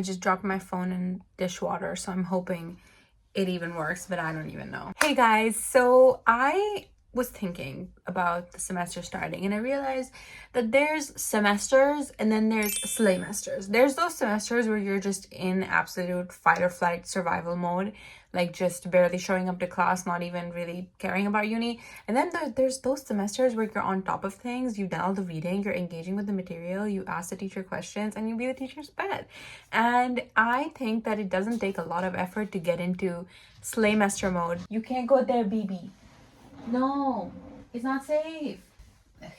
I just dropped my phone in dishwater, so I'm hoping it even works, but I don't even know. Hey guys, so I was thinking about the semester starting and I realized that there's semesters and then there's slemesters. There's those semesters where you're just in absolute fight or flight survival mode, like just barely showing up to class, not even really caring about uni. And then there's those semesters where you're on top of things, you've done all the reading, you're engaging with the material, you ask the teacher questions, and you be the teacher's pet. And I think that it doesn't take a lot of effort to get into slemester mode. You can't go there, BB. No, it's not safe. Okay.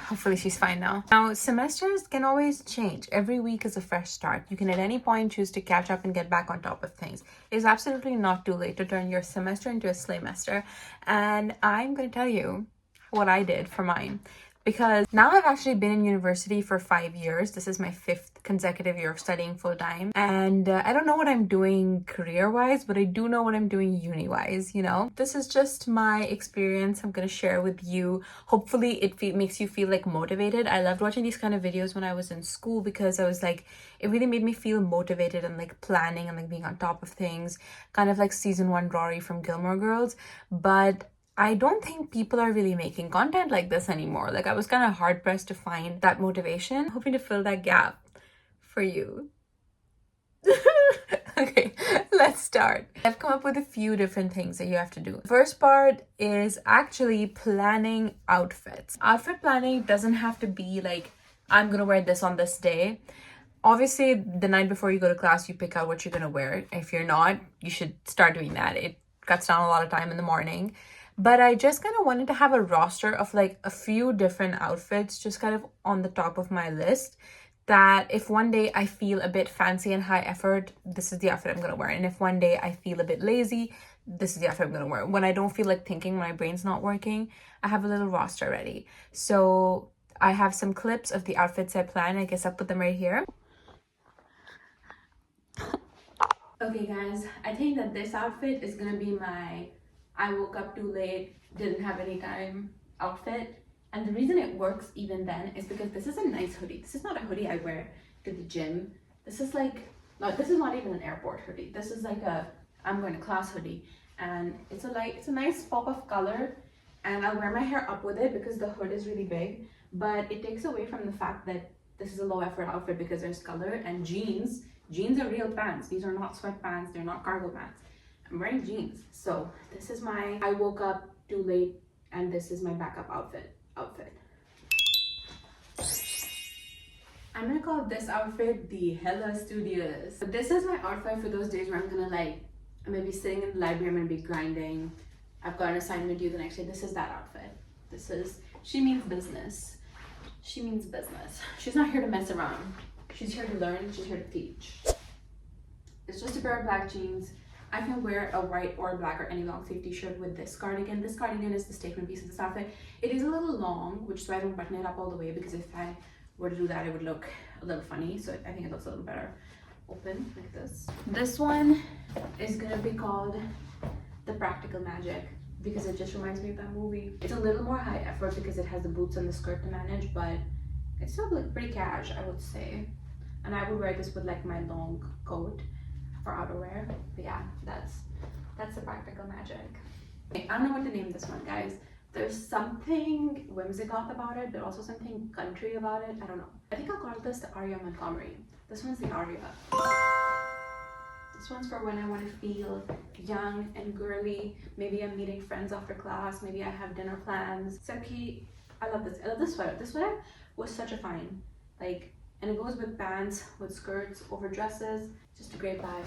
Hopefully she's fine now. Now, semesters can always change. Every week is a fresh start. You can at any point choose to catch up and get back on top of things. It's absolutely not too late to turn your semester into a slemester. And I'm going to tell you what I did for mine. Because now I've actually been in university for 5 years. This is my 5th consecutive year of studying full time. And I don't know what I'm doing career-wise, but I do know what I'm doing uni-wise, you know? This is just my experience I'm gonna share with you. Hopefully it makes you feel like motivated. I loved watching these kind of videos when I was in school because I was like, it really made me feel motivated and like planning and like being on top of things. Kind of like season 1 Rory from Gilmore Girls. But I don't think people are really making content like this anymore. Like I was kind of hard pressed to find that motivation, hoping to fill that gap for you. Okay, let's start. I've come up with a few different things that you have to do. The first part is actually planning outfits. Outfit planning doesn't have to be like, I'm gonna wear this on this day. Obviously, the night before you go to class, you pick out what you're gonna wear. If you're not, you should start doing that. It cuts down a lot of time in the morning. But I just kind of wanted to have a roster of like a few different outfits just kind of on the top of my list, that if one day I feel a bit fancy and high effort, this is the outfit I'm going to wear. And if one day I feel a bit lazy, this is the outfit I'm going to wear. When I don't feel like thinking, my brain's not working, I have a little roster ready. So I have some clips of the outfits I plan. I guess I'll put them right here. Okay guys, I think that this outfit is going to be my I woke up too late, didn't have any time outfit. And the reason it works even then is because this is a nice hoodie. This is not a hoodie I wear to the gym. This is like, no, this is not even an airport hoodie. This is like a I'm going to class hoodie. And it's a nice pop of color. And I'll wear my hair up with it because the hood is really big. But it takes away from the fact that this is a low effort outfit because there's color and jeans. Jeans are real pants. These are not sweatpants. They're not cargo pants. I'm wearing jeans. So this is my I woke up too late, and this is my backup outfit. I'm gonna call this outfit the Hella Studious. This is my outfit for those days where I'm gonna be sitting in the library, I'm gonna be grinding. I've got an assignment due the next day. This is that outfit. She means business. She means business. She's not here to mess around. She's here to learn, she's here to teach. It's just a pair of black jeans. I can wear a white or black or any long sleeve t-shirt with this cardigan. This cardigan is the statement piece of this outfit. It is a little long, which is why I don't button it up all the way, because if I were to do that, it would look a little funny. So I think it looks a little better open like this. This one is gonna be called The Practical Magic because it just reminds me of that movie. It's a little more high effort because it has the boots and the skirt to manage, but it's still like pretty cash, I would say. And I would wear this with like my long coat for outerwear. But yeah, that's The Practical Magic. Okay, I don't know what to name this one, guys. There's something whimsical about it, but also something country about it. I don't know. I think I'll call this the Aria Montgomery. This one's the Aria. This one's for when I want to feel young and girly. Maybe I'm meeting friends after class. Maybe I have dinner plans. Sepki, I love this. I love this sweater. This sweater was such a find. Like, and it goes with pants, with skirts, over dresses. Just a great vibe.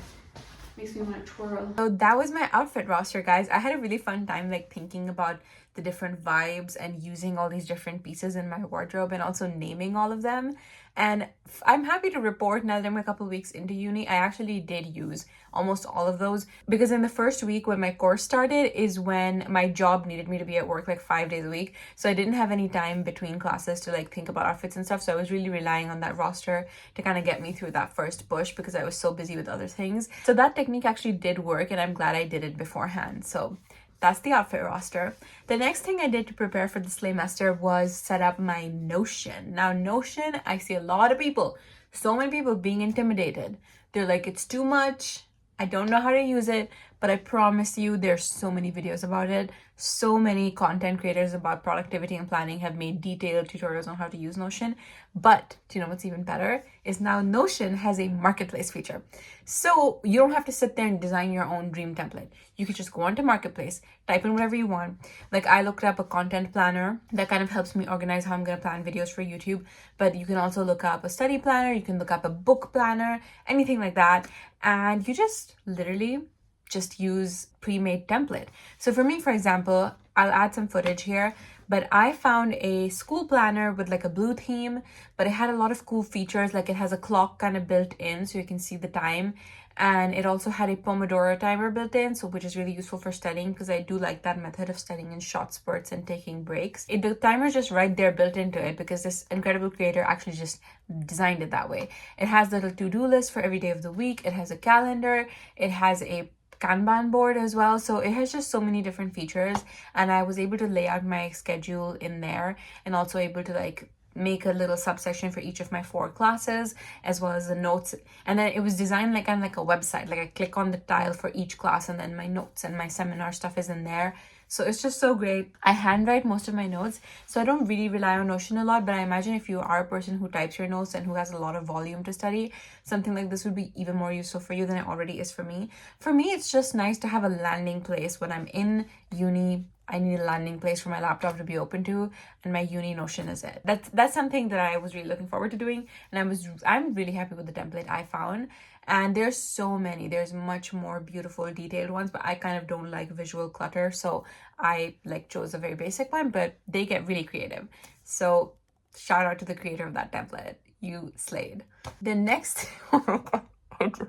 Makes me want to twirl. So that was my outfit roster, guys. I had a really fun time like thinking about the different vibes and using all these different pieces in my wardrobe and also naming all of them. And I'm happy to report now that I'm a couple weeks into uni, I actually did use almost all of those, because in the first week when my course started is when my job needed me to be at work like 5 days a week. So I didn't have any time between classes to like think about outfits and stuff. So I was really relying on that roster to kind of get me through that first push because I was so busy with other things. So that technique actually did work, and I'm glad I did it beforehand. So that's the outfit roster. The next thing I did to prepare for the slemester was set up my Notion. Now Notion, I see a lot of people so many people being intimidated. They're like, it's too much. I don't know how to use it, but I promise you there's so many videos about it. So many content creators about productivity and planning have made detailed tutorials on how to use Notion. But do you know what's even better? Is now Notion has a marketplace feature. So you don't have to sit there and design your own dream template. You could just go onto marketplace, type in whatever you want. Like I looked up a content planner that kind of helps me organize how I'm going to plan videos for YouTube. But you can also look up a study planner. You can look up a book planner, anything like that. And you just literally just use pre-made template. So for me, for example, I'll add some footage here, but I found a school planner with like a blue theme, but it had a lot of cool features. Like it has a clock kind of built in so you can see the time. And it also had a Pomodoro timer built in, so which is really useful for studying because I do like that method of studying in short spurts and taking breaks. The timer is just right there built into it because this incredible creator actually just designed it that way. It has the little to-do list for every day of the week. It has a calendar. It has a Kanban board as well. So it has just so many different features, and I was able to lay out my schedule in there and also able to like make a little subsection for each of my 4 classes as well as the notes. And then it was designed like kind of like a website. Like I click on the tile for each class and then my notes and my seminar stuff is in there. So it's just so great. I handwrite most of my notes, so I don't really rely on Notion a lot, but I imagine if you are a person who types your notes and who has a lot of volume to study, something like this would be even more useful for you than it already is for me. For me, it's just nice to have a landing place when I'm in uni. I need a landing place for my laptop to be open to, and my uni Notion is it. That's something that I was really looking forward to doing, and I'm really happy with the template I found. And there's so many. There's much more beautiful, detailed ones, but I kind of don't like visual clutter, so I like chose a very basic one. But they get really creative. So shout out to the creator of that template. You slayed. The next, oh my god,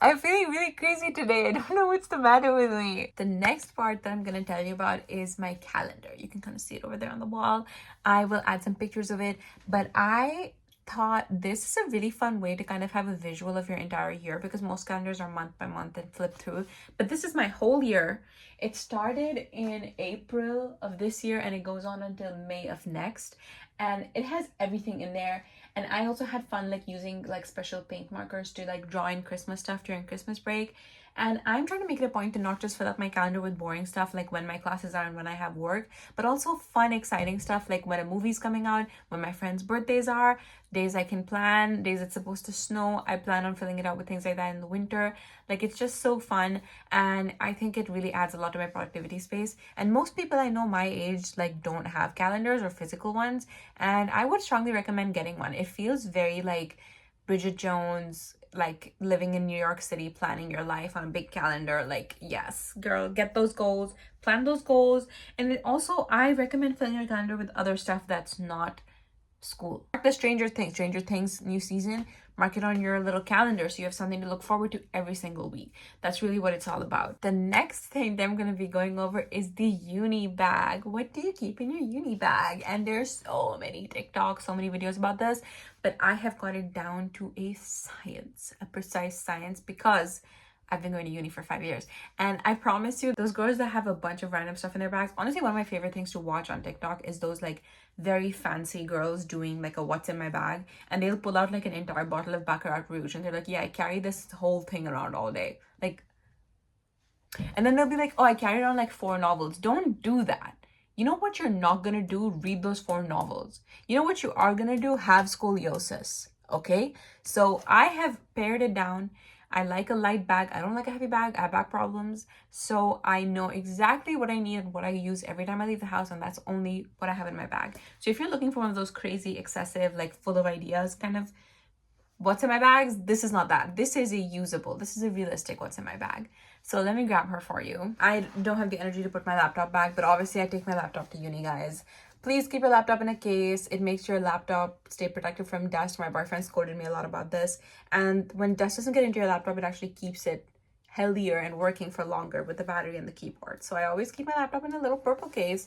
I'm feeling really crazy today. I don't know what's the matter with me. The next part that I'm going to tell you about is my calendar. You can kind of see it over there on the wall. I will add some pictures of it, but I thought this is a really fun way to kind of have a visual of your entire year because most calendars are month by month and flip through. But this is my whole year. It started in April of this year and it goes on until May of next. And it has everything in there. And I also had fun like using like special paint markers to like draw in Christmas stuff during Christmas break. And I'm trying to make it a point to not just fill up my calendar with boring stuff like when my classes are and when I have work, but also fun, exciting stuff like when a movie's coming out, when my friends' birthdays are, days I can plan, days it's supposed to snow. I plan on filling it out with things like that in the winter. Like it's just so fun, and I think it really adds a lot to my productivity space. And most people I know my age like don't have calendars or physical ones, and I would strongly recommend getting one. It feels very like Bridget Jones, like living in New York City, planning your life on a big calendar. Like, yes, girl, get those goals, plan those goals. And it also, I recommend filling your calendar with other stuff that's not school. Mark the Stranger Things new season. Mark it on your little calendar so you have something to look forward to every single week. That's really what it's all about. The next thing that I'm going to be going over is the uni bag. What do you keep in your uni bag? And there's so many TikToks, so many videos about this, but I have got it down to a precise science, because I've been going to uni for 5 years. And I promise you, those girls that have a bunch of random stuff in their bags, honestly, one of my favorite things to watch on TikTok is those like very fancy girls doing like a what's in my bag. And they'll pull out like an entire bottle of Baccarat Rouge. And they're like, yeah, I carry this whole thing around all day. Like, and then they'll be like, oh, I carried on like 4 novels. Don't do that. You know what you're not going to do? Read those 4 novels. You know what you are going to do? Have scoliosis. Okay? So I have pared it down. I like a light bag. I don't like a heavy bag. I have back problems. So I know exactly what I need and what I use every time I leave the house. And that's only what I have in my bag. So if you're looking for one of those crazy, excessive, like full of ideas kind of what's in my bags, this is not that. This is a realistic what's in my bag. So let me grab her for you. I don't have the energy to put my laptop back, but obviously I take my laptop to uni, guys. Please keep your laptop in a case. It makes your laptop stay protected from dust. My boyfriend scolded me a lot about this. And when dust doesn't get into your laptop, it actually keeps it healthier and working for longer with the battery and the keyboard. So I always keep my laptop in a little purple case.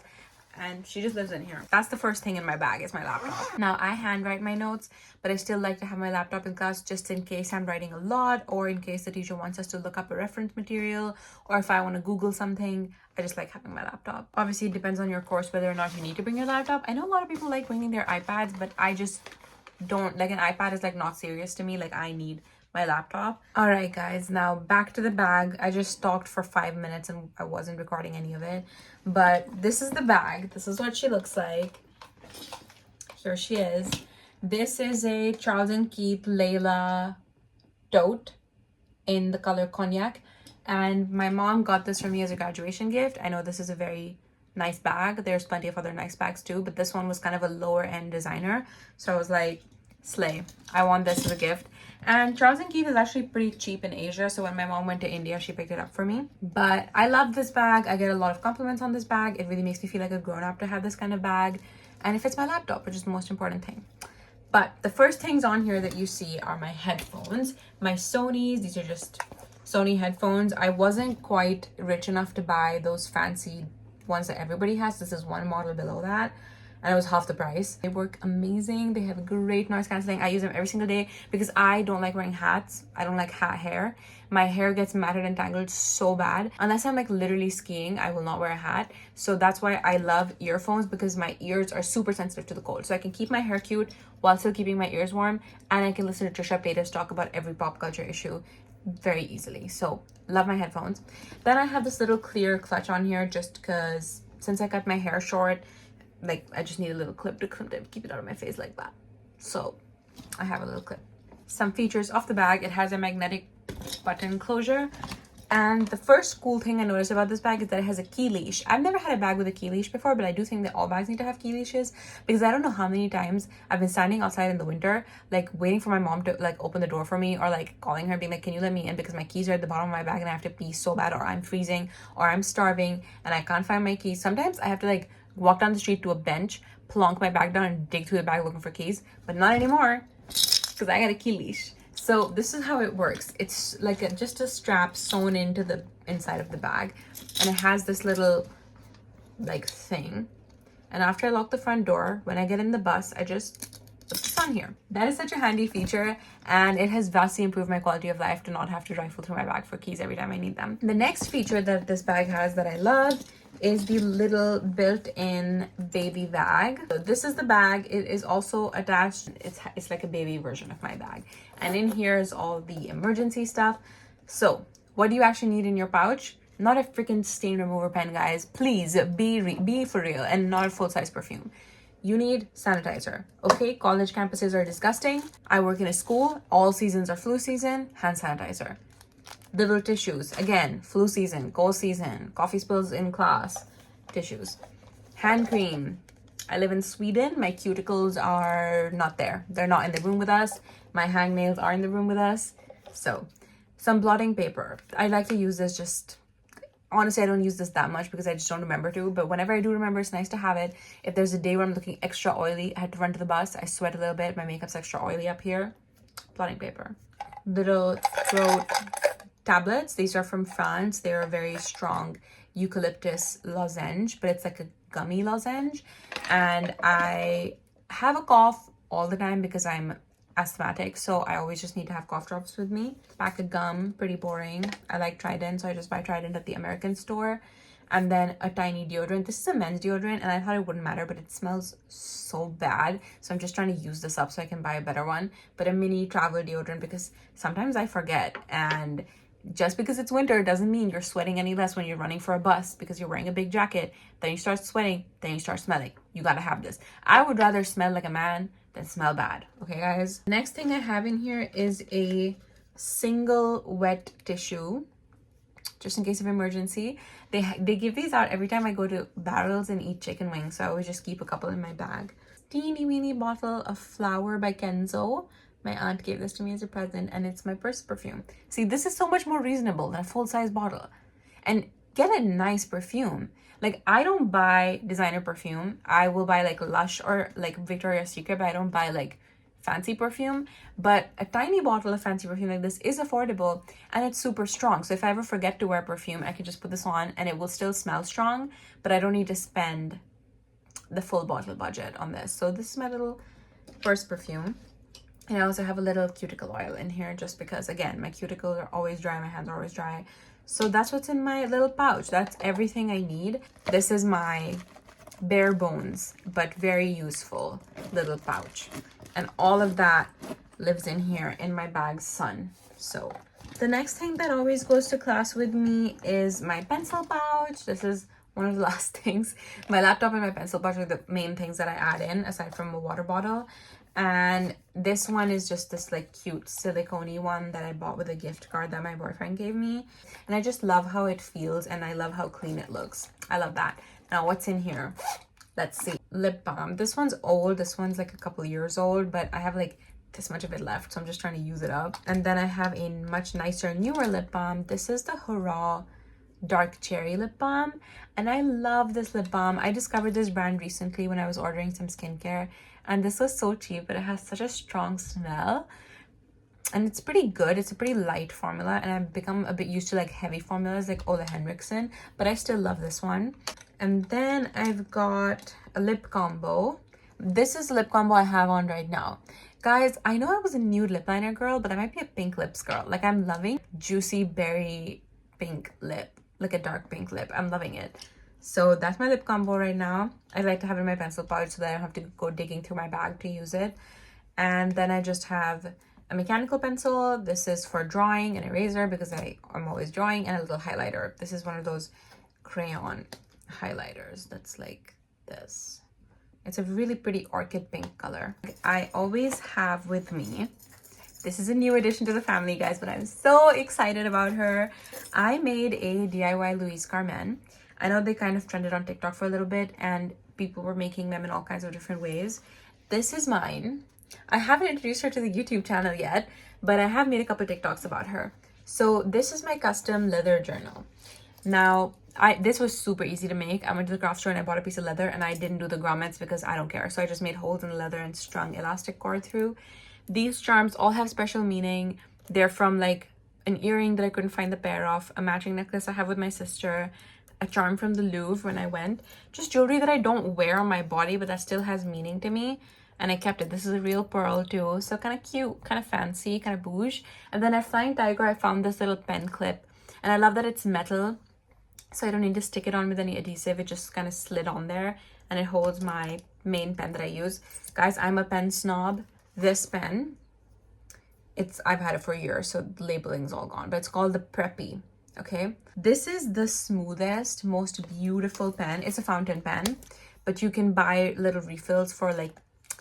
and she just lives in here. That's the first thing in my bag is my laptop. Now I handwrite my notes, but I still like to have my laptop in class just in case I'm writing a lot, or in case the teacher wants us to look up a reference material, or if I want to Google something. I just like having my laptop. Obviously, it depends on your course whether or not you need to bring your laptop. I know a lot of people like bringing their iPads, but I just don't. Like, an iPad is like not serious to me. Like, I need my laptop. All right, guys, now back to the bag. I just talked for 5 minutes and I wasn't recording any of it, but this is the bag. This is what she looks like. Here she is. This is a Charles & Keith Layla tote in the color cognac, and my mom got this for me as a graduation gift. I know this is a very nice bag. There's plenty of other nice bags too, but this one was kind of a lower end designer, so I was like, slay, I want this as a gift. And Charles & Keith is actually pretty cheap in Asia, so when my mom went to India, she picked it up for me. But I love this bag. I get a lot of compliments on this bag. It really makes me feel like a grown-up to have this kind of bag, and it fits my laptop, which is the most important thing. But the first things on here that you see are my headphones, my Sonys. These are just Sony headphones. I wasn't quite rich enough to buy those fancy ones that everybody has. This is one model below that, and it was half the price. They work amazing. They have great noise canceling. I use them every single day because I don't like wearing hats. I don't like hat hair. My hair gets matted and tangled so bad. Unless I'm like literally skiing, I will not wear a hat. So that's why I love earphones, because my ears are super sensitive to the cold. So I can keep my hair cute while still keeping my ears warm, and I can listen to Trisha Paytas talk about every pop culture issue very easily. So love my headphones. Then I have this little clear clutch on here just because since I cut my hair short, like I just need a little clip to keep it out of my face like that. So I have a little clip. Some features of the bag: it has a magnetic button closure, and the first cool thing I noticed about this bag is that it has a key leash. I've never had a bag with a key leash before, but I do think that all bags need to have key leashes, because I don't know how many times I've been standing outside in the winter, like waiting for my mom to like open the door for me, or like calling her being like, can you let me in, because my keys are at the bottom of my bag and I have to pee so bad, or I'm freezing, or I'm starving and I can't find my keys. Sometimes I have to like walk down the street to a bench, plonk my bag down and dig through the bag looking for keys, but not anymore because I got a key leash. So this is how it works. It's like just a strap sewn into the inside of the bag, and it has this little like thing. And after I lock the front door, when I get in the bus, I just put this on here. That is such a handy feature, and it has vastly improved my quality of life to not have to rifle through my bag for keys every time I need them. The next feature that this bag has that I love is the little built-in baby bag. So this is the bag. It is also attached. It's like a baby version of my bag, and in here is all the emergency stuff. So what do you actually need in your pouch? Not a freaking stain remover pen, guys. Please be for real, and not a full-size perfume. You need sanitizer. Okay, college campuses are disgusting. I work in a school. All seasons are flu season. Hand sanitizer. Little tissues, again, flu season, cold season, coffee spills in class, tissues. Hand cream. I live in Sweden. My cuticles are not there. They're not in the room with us. My hangnails are in the room with us. So some blotting paper. I like to use this just, honestly, I don't use this that much because I just don't remember to, but whenever I do remember, it's nice to have it. If there's a day where I'm looking extra oily, I had to run to the bus, I sweat a little bit, my makeup's extra oily up here, blotting paper. Little throat tablets. These are from France. They're a very strong eucalyptus lozenge, but it's like a gummy lozenge. And I have a cough all the time because I'm asthmatic, so I always just need to have cough drops with me. Pack of gum, pretty boring. I like Trident, so I just buy Trident at the American store. And then a tiny deodorant. This is a men's deodorant, and I thought it wouldn't matter, but it smells so bad. So I'm just trying to use this up so I can buy a better one. But a mini travel deodorant, because sometimes I forget, and just because it's winter doesn't mean you're sweating any less when you're running for a bus because you're wearing a big jacket. Then you start sweating, then you start smelling. You gotta have this. I would rather smell like a man than smell bad. Okay, guys? Next thing I have in here is a single wet tissue, just in case of emergency. They give these out every time I go to Barrels and eat chicken wings, so I always just keep a couple in my bag. Teeny weeny bottle of Flower by Kenzo. My aunt gave this to me as a present, and it's my first perfume. See, this is so much more reasonable than a full-size bottle. And get a nice perfume. Like, I don't buy designer perfume. I will buy like Lush or like Victoria's Secret, but I don't buy like fancy perfume. But a tiny bottle of fancy perfume like this is affordable, and it's super strong. So if I ever forget to wear perfume, I can just put this on and it will still smell strong, but I don't need to spend the full bottle budget on this. So this is my little first perfume. And I also have a little cuticle oil in here just because, again, my cuticles are always dry, my hands are always dry. So that's what's in my little pouch. That's everything I need. This is my bare bones, but very useful little pouch. And all of that lives in here in my bag Sun. So the next thing that always goes to class with me is my pencil pouch. This is one of the last things. My laptop and my pencil pouch are the main things that I add in, aside from a water bottle. And this one is just this like cute silicone one that I bought with a gift card that my boyfriend gave me. And I just love how it feels, and I love how clean it looks. I love that. Now what's in here? Let's see. Lip balm. This one's old. This one's like a couple years old, but I have like this much of it left, so I'm just trying to use it up. And then I have a much nicer, newer lip balm. This is the Hurraw Dark Cherry Lip Balm, and I love this lip balm. I discovered this brand recently when I was ordering some skincare, and this was so cheap, but it has such a strong smell, and it's pretty good. It's a pretty light formula, and I've become a bit used to like heavy formulas like Ole Henriksen, but I still love this one. And then I've got a lip combo. This is the lip combo I have on right now. Guys, I know I was a nude lip liner girl, but I might be a pink lips girl. Like, I'm loving juicy berry pink lip, like a dark pink lip. I'm loving it. So that's my lip combo right now. I like to have it in my pencil pouch so that I don't have to go digging through my bag to use it. And then I just have a mechanical pencil. This is for drawing, an eraser because I'm always drawing, and a little highlighter. This is one of those crayon highlighters that's like this. It's a really pretty orchid pink color. I always have with me, this is a new addition to the family, guys, but I'm so excited about her. I made a DIY Louise Carmen. I know they kind of trended on TikTok for a little bit, and people were making them in all kinds of different ways. This is mine. I haven't introduced her to the YouTube channel yet, but I have made a couple TikToks about her. So this is my custom leather journal. Now, this was super easy to make. I went to the craft store and I bought a piece of leather, and I didn't do the grommets because I don't care. So I just made holes in the leather and strung elastic cord through. These charms all have special meaning. They're from like an earring that I couldn't find the pair of, a matching necklace I have with my sister, a charm from the Louvre when I went. Just jewelry that I don't wear on my body, but that still has meaning to me. And I kept it. This is a real pearl too. So kind of cute, kind of fancy, kind of bouge. And then at Flying Tiger, I found this little pen clip. And I love that it's metal, so I don't need to stick it on with any adhesive. It just kind of slid on there, and it holds my main pen that I use. Guys, I'm a pen snob. This pen, I've had it for years, so the labeling's all gone, but it's called the Preppy, okay? This is the smoothest, most beautiful pen. It's a fountain pen, but you can buy little refills for like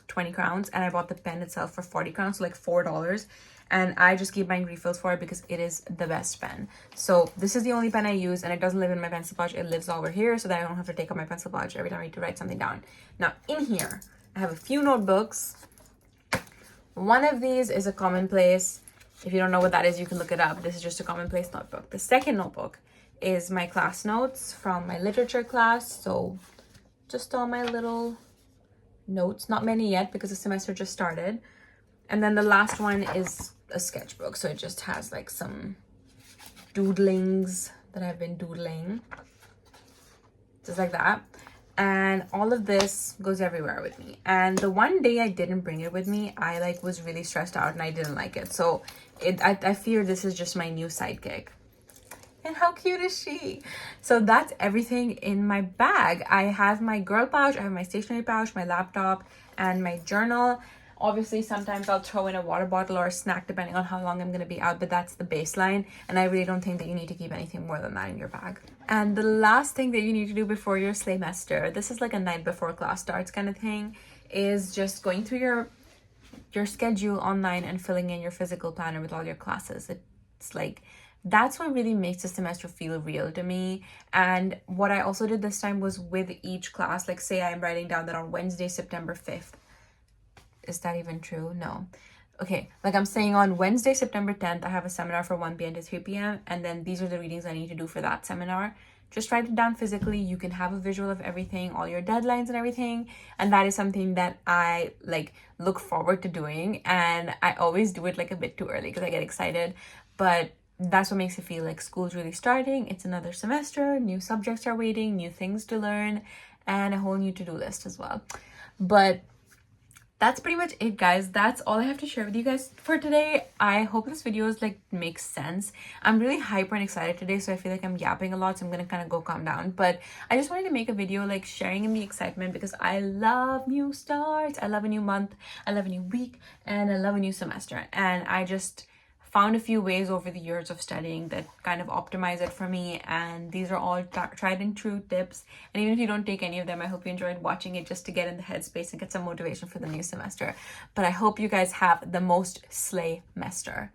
20 crowns, and I bought the pen itself for 40 crowns, so like $4. And I just keep buying refills for it because it is the best pen. So this is the only pen I use, and it doesn't live in my pencil pouch. It lives over here so that I don't have to take out my pencil pouch every time I need to write something down. Now in here, I have a few notebooks. One of these is a commonplace. If you don't know what that is, you can look it up. This is just a commonplace notebook. The second notebook is my class notes from my literature class. So just all my little notes, not many yet because the semester just started. And then the last one is a sketchbook, so it just has like some doodlings that I've been doodling, just like that. And all of this goes everywhere with me. And the one day I didn't bring it with me, I like was really stressed out and I didn't like it. So I fear this is just my new sidekick. And how cute is she? So that's everything in my bag. I have my girl pouch, I have my stationery pouch, my laptop, and my journal. Obviously, sometimes I'll throw in a water bottle or a snack depending on how long I'm going to be out, but that's the baseline. And I really don't think that you need to keep anything more than that in your bag. And the last thing that you need to do before your semester, this is like a night before class starts kind of thing, is just going through your schedule online and filling in your physical planner with all your classes. It's like, that's what really makes the semester feel real to me. And what I also did this time was with each class, like say I'm writing down that on Wednesday, September 5th. Is that even true? No. Okay, like I'm saying on Wednesday, September 10th, I have a seminar from 1 p.m. to 3 p.m. And then these are the readings I need to do for that seminar. Just write it down physically. You can have a visual of everything, all your deadlines and everything. And that is something that I like look forward to doing. And I always do it like a bit too early because I get excited. But that's what makes it feel like school's really starting. It's another semester, new subjects are waiting, new things to learn. and a whole new to-do list as well. But that's pretty much it, guys. That's all I have to share with you guys for today. I hope this video is like makes sense. I'm really hyper and excited today, so I feel like I'm yapping a lot, so I'm gonna kind of go calm down. But I just wanted to make a video like sharing in the excitement, because I love new starts, I love a new month, I love a new week, and I love a new semester. And I just found a few ways over the years of studying that kind of optimize it for me, and these are all tried and true tips. And even if you don't take any of them, I hope you enjoyed watching it just to get in the headspace and get some motivation for the new semester. But I hope you guys have the most slay-mester.